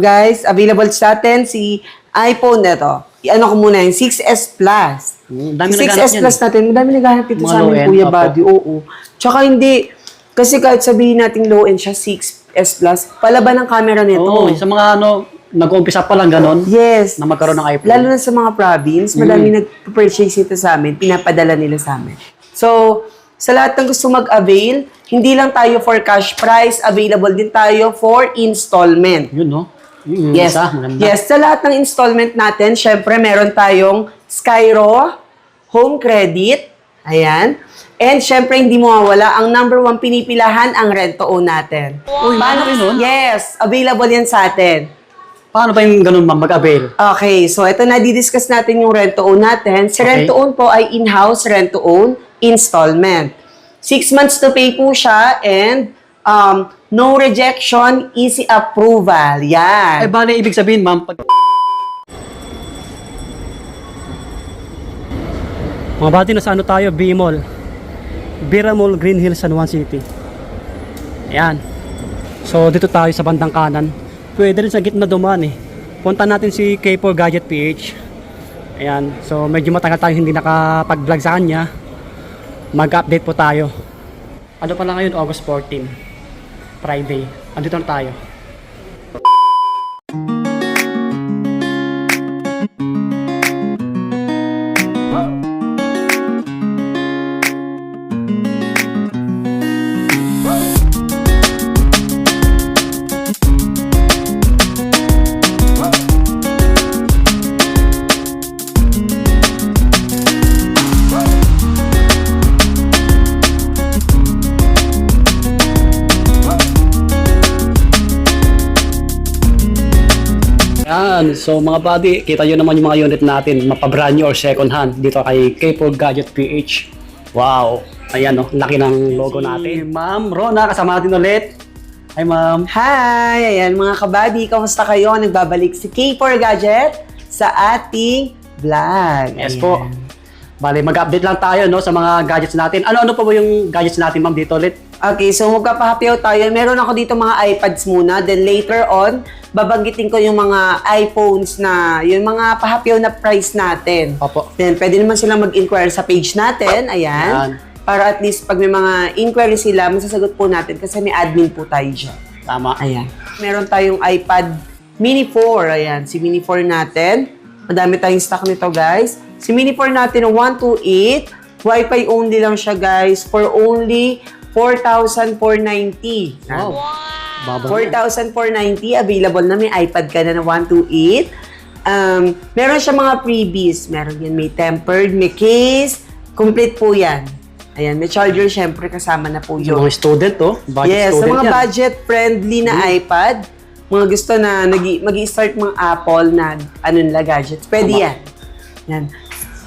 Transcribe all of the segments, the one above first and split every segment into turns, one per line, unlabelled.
guys, available sa atin si iPhone na to. Ano ko muna yung 6S Plus.
Dami
6S Plus natin, madami naghahanap dito sa amin, Kuya Buddy. Oo. Tsaka hindi, kasi kahit sabihin natin low-end siya, 6S Plus, palaban ng camera nito.
Oo, sa mga nag-uumpisa pa lang ganon.
Yes.
Na magkaroon ng iPhone.
Lalo na sa mga province, madami nag-purchase ito sa amin, pinapadala nila sa amin. So, sa lahat ng gusto mag-avail, hindi lang tayo for cash price, available din tayo for installment.
Yun, no?
Yes. Yes, sa lahat ng installment natin, syempre meron tayong Skyro, Home Credit, ayan. And syempre hindi mawawala ang number 1 pinipilahan ang rent-to-own natin.
Uy, paano yun?
Yes, available yan sa atin.
Paano ba yung ganun, ma'am, mag-avail?
Okay, so ito na, didiscuss natin yung rent-to-own natin. Si rent-to-own po ay in-house rent-to-own installment. 6 months to pay po siya and no rejection, easy approval. Yan.
Ay, bali, ibig sabihin, ma'am, mga bati, nasa ano tayo? B-Mall. Bira Mall, Green Hills, San Juan City. Ayan. So, dito tayo sa bandang kanan. Pwede rin sa gitna dumaan eh. Punta natin si K4 Gadget PH. Ayan. So, medyo matagal tayo hindi nakapag-vlog sa kanya. Mag-update po tayo. Ano pala ngayon? August 14. Friday. Andito na tayo. Yan. So mga buddy, kita nyo naman yung mga unit natin, mapabrand new or second hand dito kay K4 Gadget PH. Wow! Ayan o, laki ng logo natin. Ma'am Rona, kasama natin ulit. Hi ma'am.
Hi! Ayan mga kabady, kamusta kayo? Nagbabalik si K4 Gadget sa ating vlog.
Yes
Ayan.
po. Bale, mag-update lang tayo no, sa mga gadgets natin. Ano-ano pa ba yung gadgets natin ma'am dito ulit?
Okay, so magkapahapyaw tayo. Meron ako dito mga iPads muna. Then later on, babanggitin ko yung mga iPhones na, yung mga pahapyaw na price natin.
Opo.
Then pwede naman silang mag-inquire sa page natin. Ayan. Para at least pag may mga inquiry sila, masasagot po natin kasi may admin po tayo dyan.
Tama.
Ayan. Meron tayong iPad Mini 4. Ayan, si Mini 4 natin. Madami tayong stock nito, guys. Si Mini 4 natin, 128. Wi-Fi only lang siya, guys, for only 4,490.
Wow.
4,490. Available na. May iPad ka na 128. Meron siya mga freebies. Meron yan. May tempered, may case. Complete po yan. Ayan, may charger, syempre, kasama na po yun.
Yung mga student, oh. Budget
Yes,
student
sa mga
yan.
budget-friendly na iPad, mga gusto na mag-i-start mga Apple na nila gadgets, pwede yan. Yan.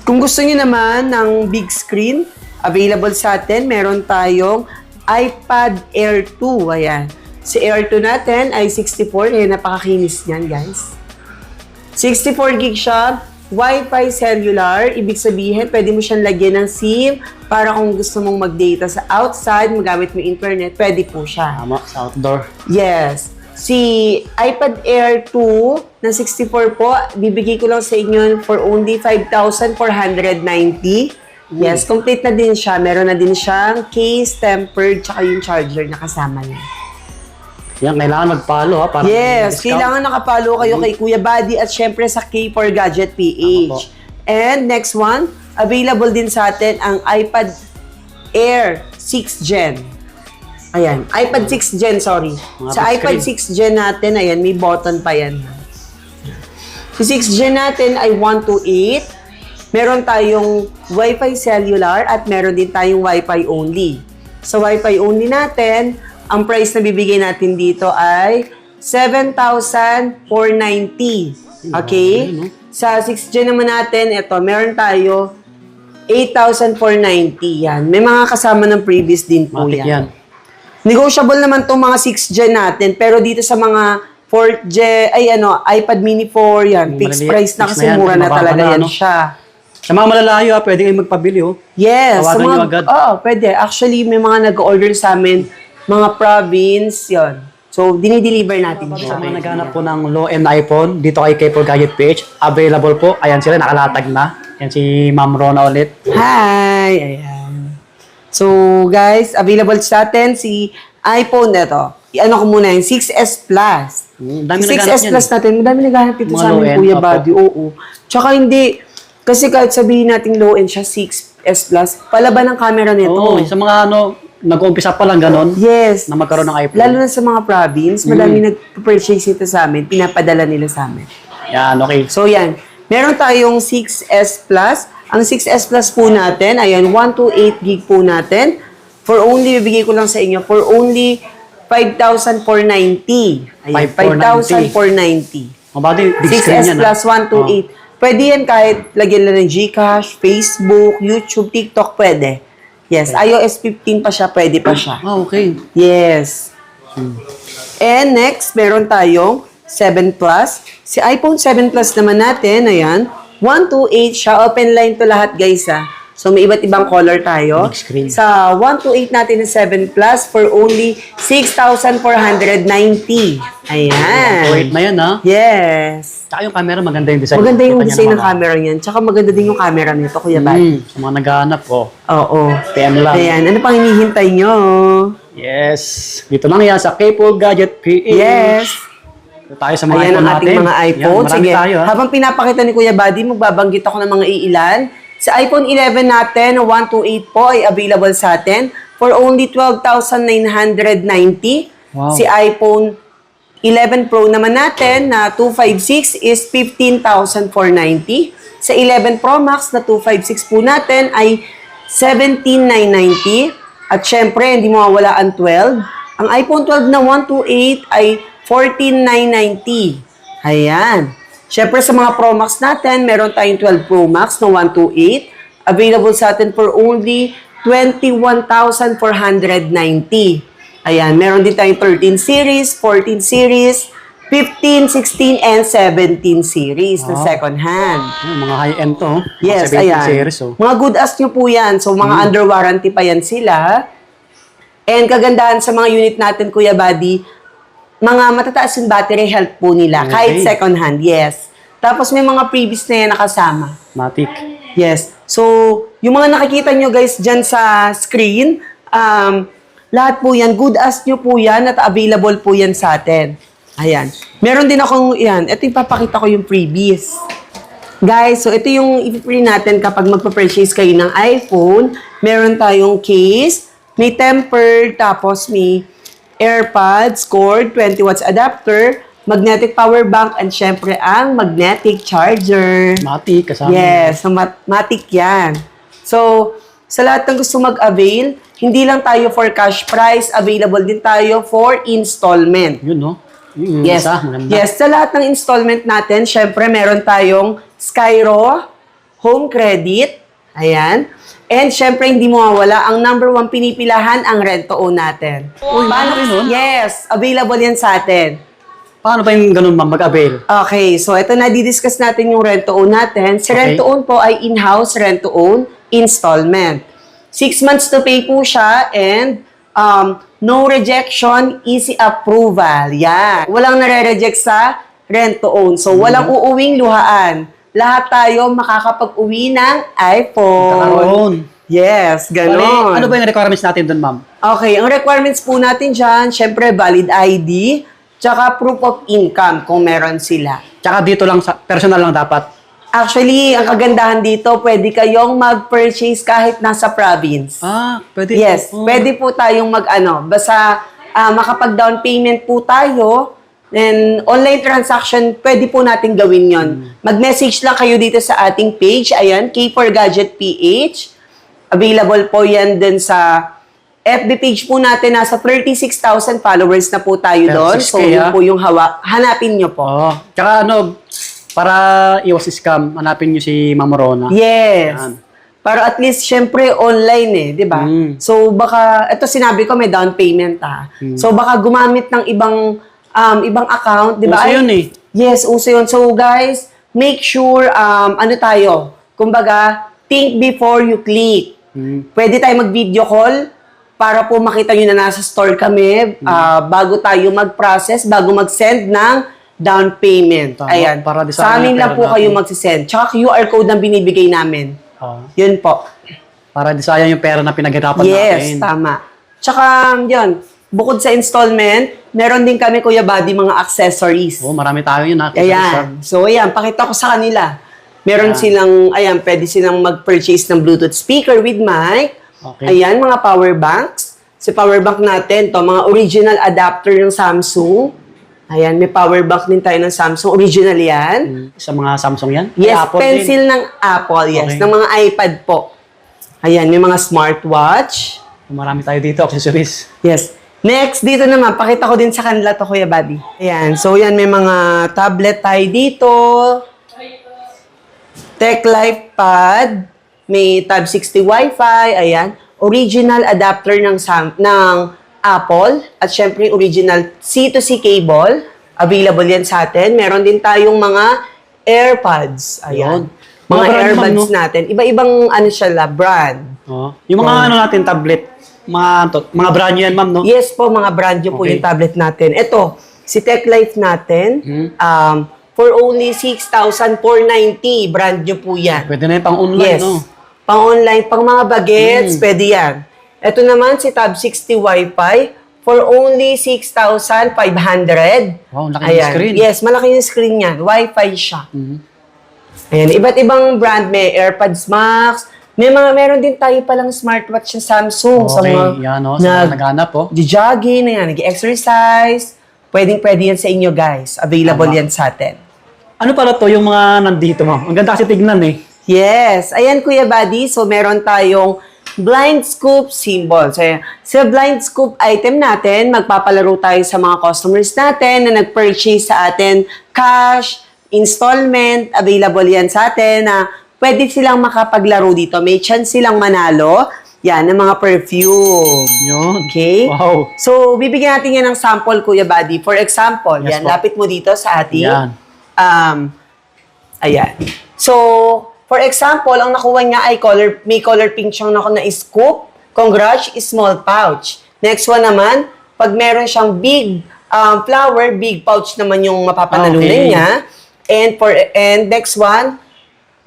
Kung gusto niyo naman ng big screen, available sa atin, meron tayong iPad Air 2. Ayan. Si Air 2 natin ay 64. Ayan, napakakinis niyan, guys. 64 gig siya. Wi-Fi cellular, ibig sabihin, pwede mo siyang lagyan ng SIM para kung gusto mong mag-data sa outside, magamit mo internet, pwede po siya.
Tama, sa outdoor.
Yes. Si iPad Air 2 na 64 po, bibigay ko lang sa inyo for only 5,490. Yes, complete na din siya. Meron na din siyang case, tempered, tsaka yung charger na kasama niya.
Yan, kailangan mag-follow ha. Para
Yes,
discount.
kailangan nakapalo kayo kay Kuya Buddy at syempre sa K4 Gadget PH. And next one, available din sa atin ang iPad Air 6 Gen. Ayan, iPad 6 Gen, sorry. Sa iPad 6 Gen natin, ayan, may button pa yan. Sa 6 Gen natin ay 128. Meron tayong Wi-Fi cellular at meron din tayong Wi-Fi only. Sa Wi-Fi only natin, ang price na bibigay natin dito ay 7,490. Okay? Sa 6 Gen naman natin, ito, meron tayo 8,490. Yan. May mga kasama ng previous din po
Matik
yan. Negotiable naman itong mga 6 Gen natin, pero dito sa mga 4 Gen, iPad Mini 4, yan. Fixed price na kasi mura na talaga yan siya.
Sa mga malalayo ha, pwede kayong magpabili oh.
Yes.
Tawagan nyo agad.
Oo, pwede. Actually, may mga nag-order sa amin, mga province, yon. So, dinideliver natin
Sa
siya.
mga naghanap po ng low-end iPhone, dito kay K4 Gadget PH, available po. Ayan sila, nakalatag na. Ayan si Ma'am Rona ulit.
Hi! Ayan. So, guys, available sa atin si iPhone na to. Ano ko muna yung 6S Plus.
Dami
Si
naghanap
6S
yan.
Plus natin, madami naghanap dito
Mga
sa amin,
low-end,
Kuya
opo.
Buddy. Oo. Tsaka hindi, kasi kahit sabihin natin low-end siya, 6S Plus, palaban ng camera nito.
Oo, sa mga nag-uumpisa pa lang ganon,
Yes.
na magkaroon ng iPhone.
Lalo na sa mga province, madami nag-purchase ito sa amin, pinapadala nila sa amin.
Yan, okay.
So yan, meron tayong 6S Plus. Ang 6S Plus po natin, ayan, 128 gig po natin. For only, bibigay ko lang sa inyo, for only 5,490. Ayan, 5,490.
Mabati, big screen
6S
yan.
Plus 128. Pwede yan kahit lagyan lang ng GCash, Facebook, YouTube, TikTok, pwede. Yes, iOS 15 pa siya, pwede pa siya.
Okay.
Yes. And next, meron tayong 7 Plus. Si iPhone 7 Plus naman natin, ayan, 128 siya. Open line to lahat, guys, ha. So, may iba't ibang color tayo.
Big screen.
Sa 128 natin na 7 Plus for only 6,490. Ayan.
Wait na yan, ha?
Yes.
Tsaka yung camera, maganda yung design.
Maganda yung
Kita niya
design ng
naman,
camera niyan. Tsaka maganda din yung camera nito, Kuya Bad.
Sa mga naghahanap po.
Oo.
PM lang.
Ayan. Ano pang hinihintay nyo?
Yes. Dito lang yan sa K4 Gadget PH.
Yes.
Dito tayo sa mga
Ayan
iPhone
ang ating
natin.
mga iPhone.
Yan, marami
Sige,
tayo, ha?
habang pinapakita ni Kuya Buddy, magbabanggit ako ng mga iilan. Sa iPhone 11 natin, 128 po ay available sa atin for only 12,990.
Wow.
Si iPhone 11 Pro naman natin na 256 is 15,490. Sa 11 Pro Max na 256 po natin ay 17,990. At syempre, hindi mawawala ang 12. Ang iPhone 12 na 128 ay 14,990. Ayan. Syempre, sa mga Pro Max natin, meron tayong 12 Pro Max na 128. Available sa atin for only 21,490. Ayan, meron din tayong 13 series, 14 series, 15, 16, and 17 series na
Wow.
second hand.
Mga high-end to.
Yes,
Mga 70
ayan.
series, oh.
Mga good as nyo po yan. So, mga under warranty pa yan sila. And kagandahan sa mga unit natin, Kuya Buddy, mga matataas yung battery health po nila.
Okay.
Kahit second hand, yes. Tapos may mga previous na yan nakasama.
Matic.
Yes. So, yung mga nakikita nyo guys dyan sa screen, lahat po yan, good as nyo po yan at available po yan sa atin. Ayan. Meron din akong, yan, ito yung papakita ko yung previous. Guys, so ito yung i-free natin kapag magpa-purchase kayo ng iPhone. Meron tayong case, may temper, tapos may AirPods, cord, 20 watts adapter, magnetic power bank, and syempre ang magnetic charger.
Matic, kasama.
Yes, so matic yan. So, sa lahat ng gusto mag-avail, hindi lang tayo for cash price, available din tayo for installment.
Yun, no? Yung
Yes.
isa, maganda.
Yes, sa lahat ng installment natin, syempre meron tayong Skyro, Home Credit, ayan. And syempre hindi mo mawala, ang number one pinipilahan ang rent-to-own natin.
Uy,
Paano?
malaki nun.
Yes, available yan sa atin.
Paano ba yung ganun, ma'am, mag-avail?
Okay, so ito na, di-discuss natin yung rent-to-own natin. Si
Okay.
rent-to-own po ay in-house rent-to-own installment. 6 months to pay po siya and no rejection, easy approval. Yan. Walang nare-reject sa rent-to-own. So, walang uuwing luhaan. Lahat tayo makakapag-uwi ng iPhone.
Kakaroon.
Yes,
Bali,
ganon.
ano ba yung requirements natin dun, ma'am?
Okay, ang requirements po natin dyan, syempre valid ID, tsaka proof of income kung meron sila.
Tsaka dito lang, sa personal lang dapat.
Actually, ang kagandahan dito, pwede kayong mag-purchase kahit nasa province.
Pwede.
Yes,
Oh.
pwede po tayong basta makapag-down payment po tayo, then online transaction, pwede po natin gawin yon. Mag-message lang kayo dito sa ating page, ayan, K4 Gadget PH. Available po yan din sa FB page po natin, nasa 36,000 followers na po tayo doon.
36K,
So, yun po yung hanapin nyo po.
Oo. Tsaka para iwas scam, hanapin nyo si Ma'am Rona.
Yes.
Yan.
Para at least, syempre, online di ba? So, baka, ito sinabi ko, may down payment So, baka gumamit ng ibang account, di ba?
Uso yun eh.
Yes, uso yun. So, guys, make sure, kumbaga, think before you click. Pwede tayo mag-video call, para po makita nyo na nasa store kami bago tayo mag-process, bago mag-send ng down payment.
Tama,
Ayan.
para di
Sa
sayang
amin
yung
lang
pera
po kayo
natin.
magsisend. Tsaka QR code ang binibigay namin.
Oo.
Yun po.
Para di sayang yung pera na pinaghirapan
Yes,
natin.
tama. Tsaka, yun, bukod sa installment, meron din kami, Kuya Buddy, mga accessories.
Oo, marami tayo yun.
Ayan. So, ayan, pakita ko sa kanila. Meron silang, ayan, pwede silang mag-purchase ng Bluetooth speaker with mic.
Okay.
Ayan, mga power banks. Sa power bank natin, to mga original adapter ng Samsung. Ayan, may power bank din tayo ng Samsung. Original yan.
Sa mga Samsung yan?
Yes,
Ay, Apple
pencil
din.
ng Apple, yes.
Okay.
Ng mga iPad po. Ayan, may mga smartwatch.
Marami tayo dito, accessories.
Yes. Next, dito naman, pakita ko din sa kanila to, Kuya Buddy. Ayan, so yan, may mga tablet tayo dito. Tech Life Pad. May Tab 60 Wi-Fi. Ayan. Original adapter ng Apple. At syempre, original C2C cable. Available yan sa atin. Meron din tayong mga AirPods. Ayan.
Yun.
Mga
Mga brand naman,
AirPods
no?
natin. Iba-ibang ano siya brand.
Oo. Yung mga ano natin, tablet. Mga brand nyo yan, ma'am, no?
Yes po, mga brand nyo po
Okay.
yung tablet natin. Ito, si Tech Life natin, for only 6,490, brand nyo po yan.
Pwede na yung pang-online,
Yes.
no?
Pang-online, pang mga bagets, pwede yan. Ito naman, si Tab 60 Wi-Fi, for only 6,500.
Wow, laki ng screen.
Yes, malaki yung screen niyan. Wi-Fi siya.
Mhm.
Ayan, iba't ibang brand. May AirPods Max. Meron din tayo palang smartwatch sa Samsung. Sa
Okay,
mga
yan, no? Sa mga naghanap, oh.
jogging, ayan, nag-exercise. Pwede yan sa inyo, guys. Available
Tama.
yan sa atin.
Ano pala to, yung mga nandito, ma'am? Ang ganda kasi tignan, eh.
Yes. Ayan, Kuya Buddy. So, meron tayong blind scoop symbol. So, sa blind scoop item natin, magpapalaro tayo sa mga customers natin na nag-purchase sa atin cash, installment, available yan sa atin na pwede silang makapaglaro dito. May chance silang manalo. Yan, ng mga perfume.
Yun.
Okay?
Wow.
So, bibigyan natin yan ng sample, Kuya Buddy. For example,
Yes,
yan,
po.
lapit mo dito sa ating...
Yan.
Ayan. So, for example, ang nakuha niya ay may color pink siyang na scoop. Congrats, small pouch. Next one naman, pag meron siyang big flower, big pouch naman yung mapapanalunan
Okay.
niya. And next one,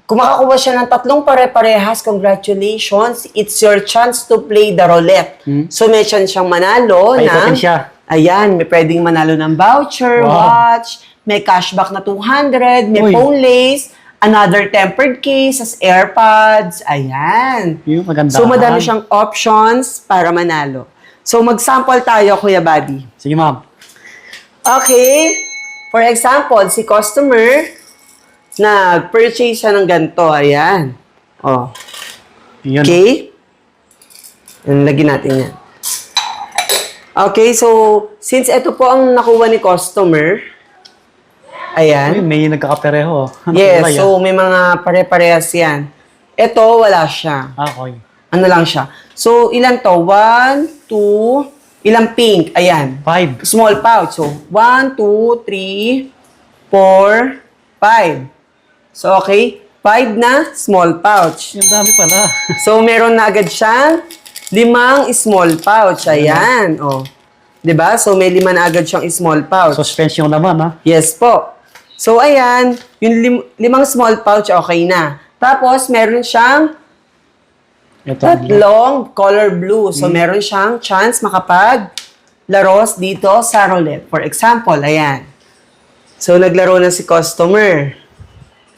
kung makakuha siya ng 3 pare-parehas, congratulations. It's your chance to play the roulette. So, may chance siyang manalo
Paikutin
ng...
siya.
Ayan, may pwedeng manalo ng voucher,
Wow.
watch, may cashback na 200, may
Uy.
phone lace, another tempered case, as AirPods. Ayan.
Yung maganda.
So, madami siyang options para manalo. So, mag-sample tayo, Kuya Buddy.
Sige, ma'am.
Okay. For example, si customer, nag-purchase siya ng ganito. Ayan. Oh.
Yun.
Okay? Lagyan natin yan. Okay, so, since ito po ang nakuha ni customer,
Uy,
ayan.
may nagkakapereho. Ano
Yes,
kulay,
so may mga pare-parehas yan. Ito, wala siya.
Okay.
Ano lang siya. So, ilan to? 1, 2, ilang pink? Ayan.
5.
Small pouch. So, 1, 2, 3, 4, 5. So, okay. 5 na small pouch.
Yung dami pala.
So, meron na agad siyang 5 small pouch. Ayan. Oh. 'Di ba? So, may 5 na agad siyang small pouch.
Suspense yung laman, ha?
Yes po. So, ayan. Yung 5 small pouch, okay na. Tapos, meron siyang
Ito.
tatlong color blue. So, meron siyang chance makapag-laros dito sa roulette. For example, ayan. So, naglaro na si customer.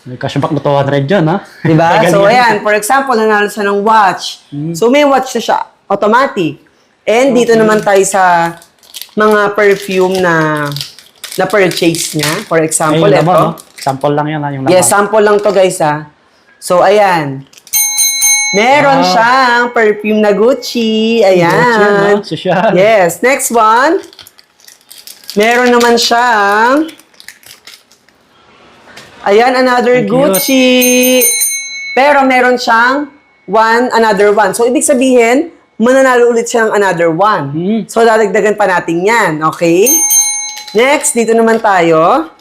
May cashback na 200 dyan, ha?
Diba?
Galing
So,
yan.
ayan. For example, nanalo siya ng watch. So, may watch na siya. Automatic. And dito naman tayo sa mga perfume na purchase niya. For
Ay,
example,
yung
ito.
laman, no? Sample lang yan, ha? Yung laman.
Yes, sample lang to guys, ha. So, ayan. Meron
Wow.
siyang perfume na Gucci.
Gucci,
Ayan.
no? Social.
Yes. Next one. Meron naman siyang... Ayan, another
Cute.
Gucci. Pero meron siyang another one. So, ibig sabihin, mananalo ulit siya ng another one. So, dadagdagan pa natin yan. Okay? Next, dito naman tayo.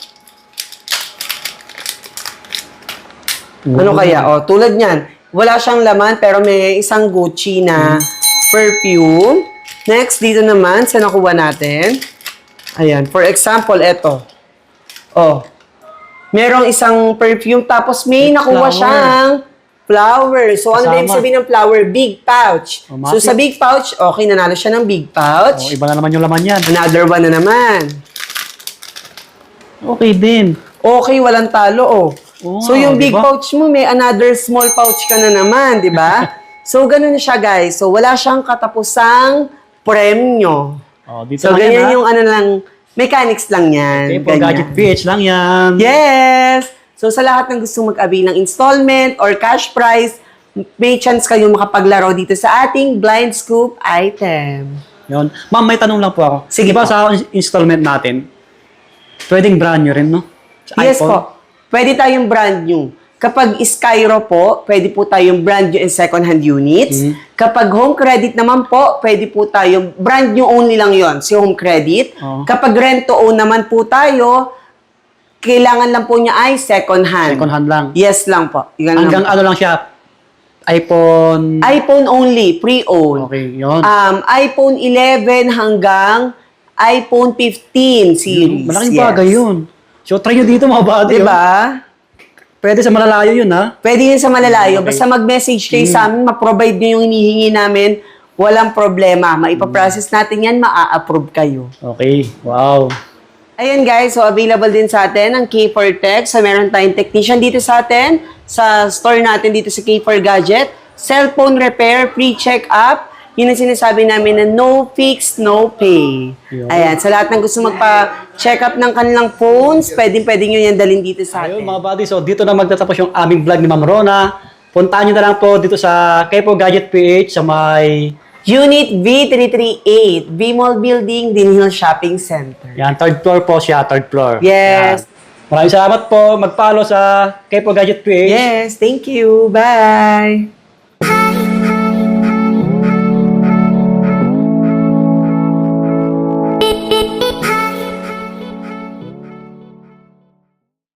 Ano kaya? O, tulad niyan. Wala siyang laman, pero may isang Gucci na perfume. Next, dito naman, sa nakuha natin. Ayan, for example, eto. Oh, merong isang perfume, tapos may nakuha
Flower.
siyang flower. So, ano
Kasama.
din sabihin ng flower? Big pouch.
Oh,
So, sa big pouch, okay, nanalo siya ng big
Oh,
pouch.
iba na naman yung laman yan.
Another one na naman.
Okay din.
Okay, walang talo, oh.
Oo
So,
nga,
yung big
diba?
pouch mo, may another small pouch ka na naman, di ba? So, ganun na siya, guys. So, wala siyang katapusang premyo.
Oh, dito
So,
lang yan,
ganyan
ha?
yung ano lang, mechanics lang yan.
Okay, for
ganyan.
Gadget PH lang yan.
Yes! So, sa lahat ng gustong mag-avail ng installment or cash prize, may chance kayong makapaglaro dito sa ating Blind Scoop item.
Yun. Ma'am, may tanong lang po ako.
Sige
Diba
po.
sa installment natin, pwedeng brand new rin, no? Sa
Yes
iPhone?
po. Pwede tayong brand new. Kapag Skyro po, pwede po tayong brand new and second hand units. Kapag home credit naman po, pwede po tayong brand new only lang yon, si home credit.
Oo.
Kapag rent to own naman po tayo, kailangan lang po niya ay second hand.
Second hand lang.
Yes lang po. Yun lang
Hanggang
po.
ano lang siya, iPhone...
iPhone only, pre-owned.
Okay, yun.
iPhone 11 hanggang iPhone 15 series.
Malaking
Yes.
bagay yun. So, try nyo dito mga buddy.
Diba?
Pwede sa malalayo yun, ha?
Pwede yun sa malalayo.
Okay.
Basta mag-message kayo sa amin, ma-provide nyo yung hinihingi namin, walang problema. Maipaprocess natin yan, maa-approve kayo.
Okay, wow.
Ayan guys, so available din sa atin ang K4 Tech. So meron tayong technician dito sa atin, sa store natin dito sa K4 Gadget. Cellphone repair, free check-up. Yun ang sinasabi namin na no fix, no pay.
Yun.
Ayan, sa lahat ng gusto magpa-check up ng kanilang phones, pwede nyo yan dalhin dito sa
Ayun
atin.
mga buddy, so dito na magtatapos yung aming vlog ni Ma'am Rona. Puntahan nyo na lang po dito sa Kepo Gadget PH sa may...
Unit V338, V-Mall Building, Dinhill Shopping Center.
Yan, third floor po siya, third floor.
Yes.
Yan. Maraming salamat po. Mag-follow sa Kepo Gadget PH.
Yes, thank you. Bye!